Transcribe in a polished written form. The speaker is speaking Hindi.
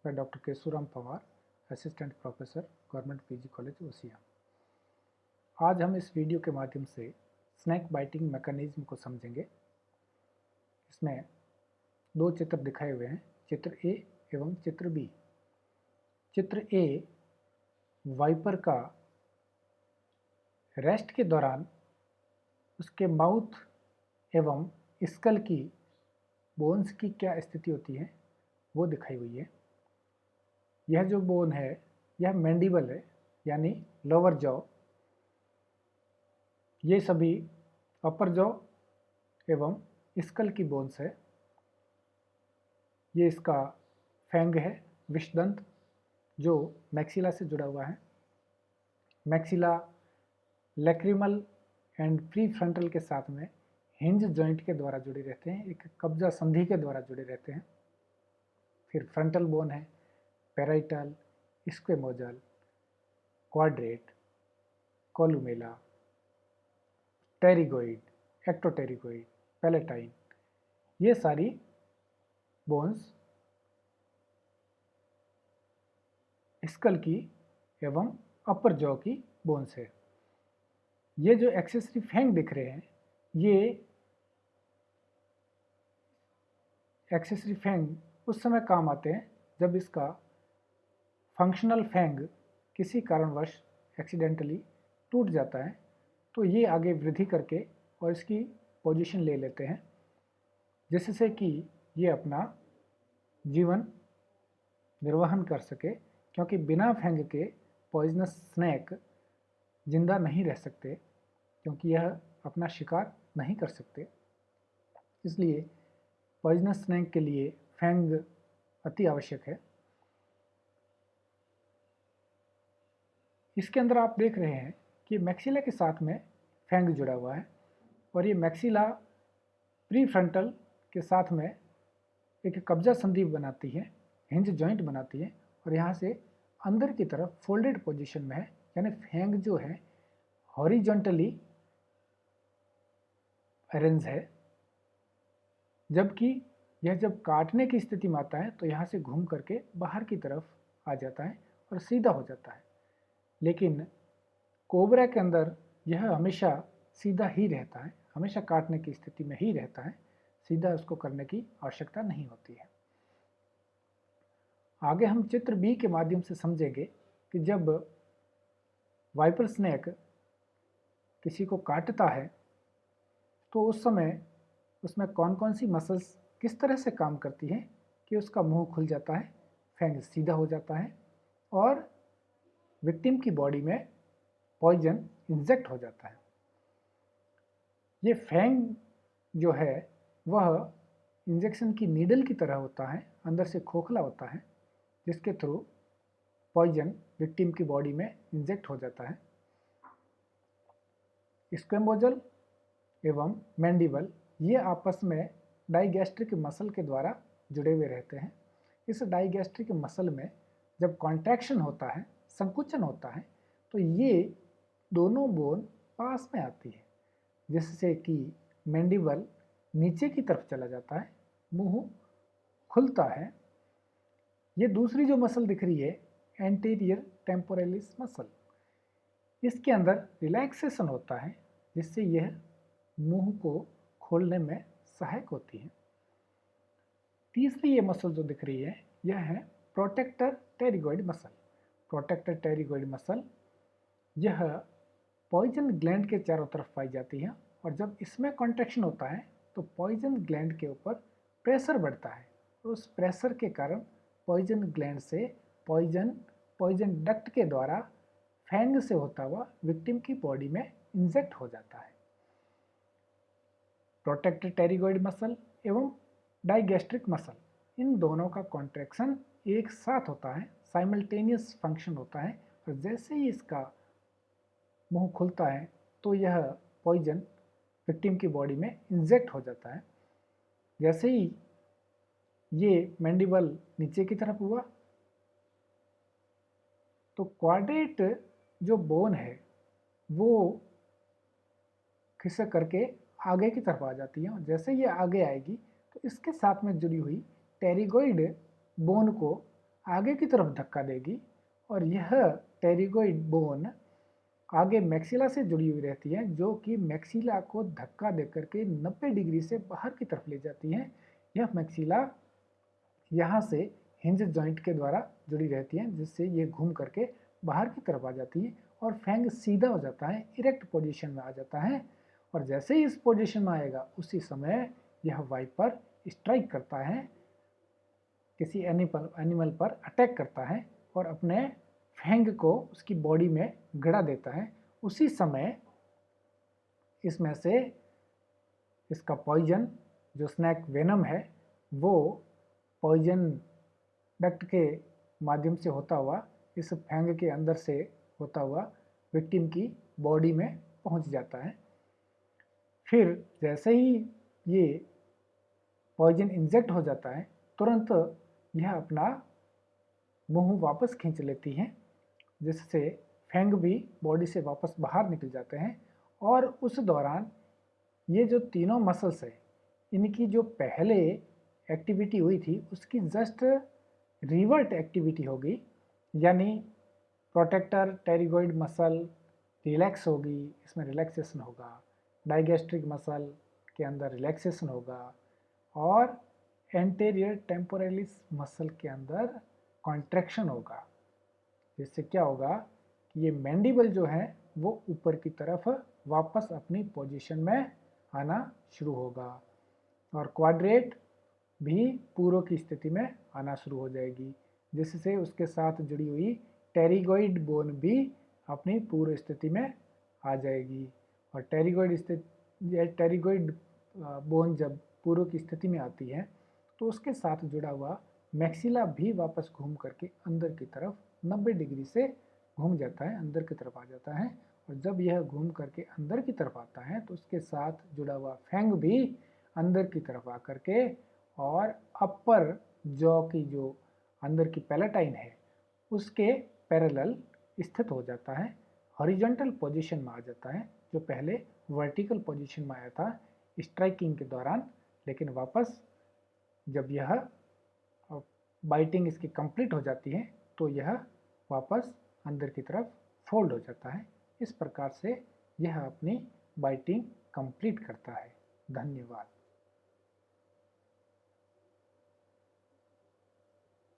by Dr. Keshuram Pawar, assistant professor, government PG college Osian. आज हम इस वीडियो के माध्यम से स्नैक बाइटिंग मैकेनिज्म को समझेंगे। इसमें दो चित्र दिखाए हुए हैं, चित्र ए एवं चित्र बी। चित्र ए वाइपर का रेस्ट के दौरान उसके माउथ एवं स्कल की बोन्स की क्या स्थिति होती है वो दिखाई हुई है। यह जो बोन है यह मैंडिबल है, यानी लोअर जॉ। ये सभी अपर जॉ एवं स्कल की बोन्स है। ये इसका फैंग है, विषदंत, जो मैक्सिला से जुड़ा हुआ है। Maxilla lacrimal and pre frontal के साथ में हिंज जॉइंट के द्वारा जुड़े रहते हैं, एक कब्जा संधि के द्वारा जुड़े रहते हैं। फिर फ्रंटल बोन है, parietal, squamosal, quadrate, columella, pterygoid, ectopterygoid, palatine. ये सारी बोन्स स्कल की एवं अपर जॉ की बोन्स है। ये जो एक्सेसरी फैंग दिख रहे हैं, ये एक्सेसरी फैंग उस समय काम आते हैं जब इसका फंक्शनल फैंग किसी कारणवश एक्सीडेंटली टूट जाता है, तो ये आगे वृद्धि करके और इसकी पोजीशन ले लेते हैं, जिससे कि ये अपना जीवन निर्वहन कर सके। क्योंकि बिना फैंग के पॉइजनस स्नैक जिंदा नहीं रह सकते, क्योंकि यह अपना शिकार नहीं कर सकते। इसलिए पॉइजनस स्नैक के लिए फैंग अति आवश्यक है। इसके अंदर आप देख रहे हैं कि मैक्सिला के साथ में फैंग जुड़ा हुआ है, और ये मैक्सिला प्री फ्रंटल के साथ में एक कब्जा संधि बनाती है, हिंज जॉइंट बनाती है, और यहाँ से अंदर की तरफ फोल्डेड पोजीशन में है, यानी फैंग जो है हॉरिजॉन्टली अरेंज है। जबकि यह जब काटने की स्थिति में आता है तो यहाँ से घूम करके बाहर की तरफ आ जाता है और सीधा हो जाता है। लेकिन कोबरा के अंदर यह हमेशा सीधा ही रहता है, हमेशा काटने की स्थिति में ही रहता है, सीधा उसको करने की आवश्यकता नहीं होती है। आगे हम चित्र बी के माध्यम से समझेंगे कि जब वाइपर स्नैक किसी को काटता है तो उस समय उसमें कौन कौन सी मसल्स किस तरह से काम करती हैं कि उसका मुंह खुल जाता है, फैंग सीधा हो जाता है और विक्टिम की बॉडी में पॉइजन इंजेक्ट हो जाता है। ये फैंग जो है वह इंजेक्शन की नीडल की तरह होता है, अंदर से खोखला होता है, जिसके थ्रू पॉइजन विक्टिम की बॉडी में इंजेक्ट हो जाता है। स्क्वेमोजल एवं मैंडिबल ये आपस में डाइगैस्ट्रिक मसल के द्वारा जुड़े हुए रहते हैं। इस डाइगैस्ट्रिक मसल में जब कॉन्ट्रैक्शन होता है, संकुचन होता है, तो ये दोनों बोन पास में आती है, जिससे कि मैंडिबल नीचे की तरफ चला जाता है, मुंह खुलता है। ये दूसरी जो मसल दिख रही है एंटीरियर टेम्पोरलिस मसल, इसके अंदर रिलैक्सेशन होता है, जिससे यह मुंह को खोलने में सहायक होती है। तीसरी ये मसल जो दिख रही है यह है protractor pterygoid muscle. Protractor pterygoid muscle यह पॉइजन ग्लैंड के चारों तरफ पाई जाती है, और जब इसमें कॉन्ट्रैक्शन होता है तो पॉइजन ग्लैंड के ऊपर प्रेशर बढ़ता है, और उस प्रेशर के कारण पॉइजन ग्लैंड से पॉइजन डक्ट के द्वारा फैंग से होता हुआ विक्टिम की बॉडी में इंजेक्ट हो जाता है। प्रोटेक्टर टेरिगोइड मसल एवं डाइगैस्ट्रिक मसल, इन दोनों का कॉन्ट्रैक्शन एक साथ होता है, साइमल्टेनियस फंक्शन होता है, और जैसे ही इसका मुंह खुलता है तो यह पॉइजन विक्टिम की बॉडी में इंजेक्ट हो जाता है। जैसे ही ये मैंडिबल नीचे की तरफ हुआ तो क्वाड्रेट जो बोन है वो खिसक करके आगे की तरफ आ जाती है, और जैसे ये आगे आएगी तो इसके साथ में जुड़ी हुई टेरिगोइड बोन को आगे की तरफ धक्का देगी और यह टेरिगोइड बोन आगे मैक्सिला से जुड़ी हुई रहती है, जो कि मैक्सिला को धक्का देकर के 90 डिग्री से बाहर की तरफ ले जाती है। यह मैक्सिला यहाँ से हिंज जॉइंट के द्वारा जुड़ी रहती है, जिससे ये घूम करके बाहर की तरफ आ जाती है और फैंग सीधा हो जाता है, इरेक्ट पोजीशन में आ जाता है। और जैसे ही इस पोजीशन में आएगा उसी समय यह वाइपर स्ट्राइक करता है, किसी एनिमल पर अटैक करता है और अपने फैंग को उसकी बॉडी में गड़ा देता है। उसी समय इसमें से इसका पॉइजन जो स्नैक वेनम है वो पॉइजन डक्ट के माध्यम से होता हुआ इस फैंग के अंदर से होता हुआ विक्टिम की बॉडी में पहुंच जाता है। फिर जैसे ही ये पॉइजन इंजेक्ट हो जाता है तुरंत यह अपना मुंह वापस खींच लेती हैं, जिससे फैंग भी बॉडी से वापस बाहर निकल जाते हैं। और उस दौरान ये जो तीनों मसल्स है इनकी जो पहले एक्टिविटी हुई थी उसकी जस्ट रिवर्ट एक्टिविटी होगी, यानी प्रोटेक्टर टेरिगोइड मसल रिलैक्स होगी, इसमें रिलैक्सेशन होगा, डाइगैस्ट्रिक मसल के अंदर रिलैक्सेशन होगा और एंटेरियर टेम्पोरलिस मसल के अंदर कॉन्ट्रैक्शन होगा। जिससे क्या होगा कि ये मैंडिबल जो है वो ऊपर की तरफ वापस अपनी पोजीशन में आना शुरू होगा और क्वाड्रेट भी पूर्व की स्थिति में आना शुरू हो जाएगी, जिससे उसके साथ जुड़ी हुई टेरिगोइड बोन भी अपनी पूर्व स्थिति में आ जाएगी। और टेरिगोइड बोन जब पूर्व की स्थिति में आती है तो उसके साथ जुड़ा हुआ मैक्सिला भी वापस घूम करके अंदर की तरफ 90 डिग्री से घूम जाता है, अंदर की तरफ आ जाता है। और जब यह घूम करके अंदर की तरफ आता है तो उसके साथ जुड़ा हुआ फैंग भी अंदर की तरफ आ करके और अपर जॉ की जो अंदर की पैलेटाइन है उसके पैरेलल स्थित हो जाता है, हॉरिजॉन्टल पोजीशन में आ जाता है, जो पहले वर्टिकल पोजीशन में आया था स्ट्राइकिंग के दौरान। लेकिन वापस जब यह बाइटिंग इसकी कंप्लीट हो जाती है तो यह वापस अंदर की तरफ फोल्ड हो जाता है। इस प्रकार से यह अपनी बाइटिंग कंप्लीट करता है। धन्यवाद।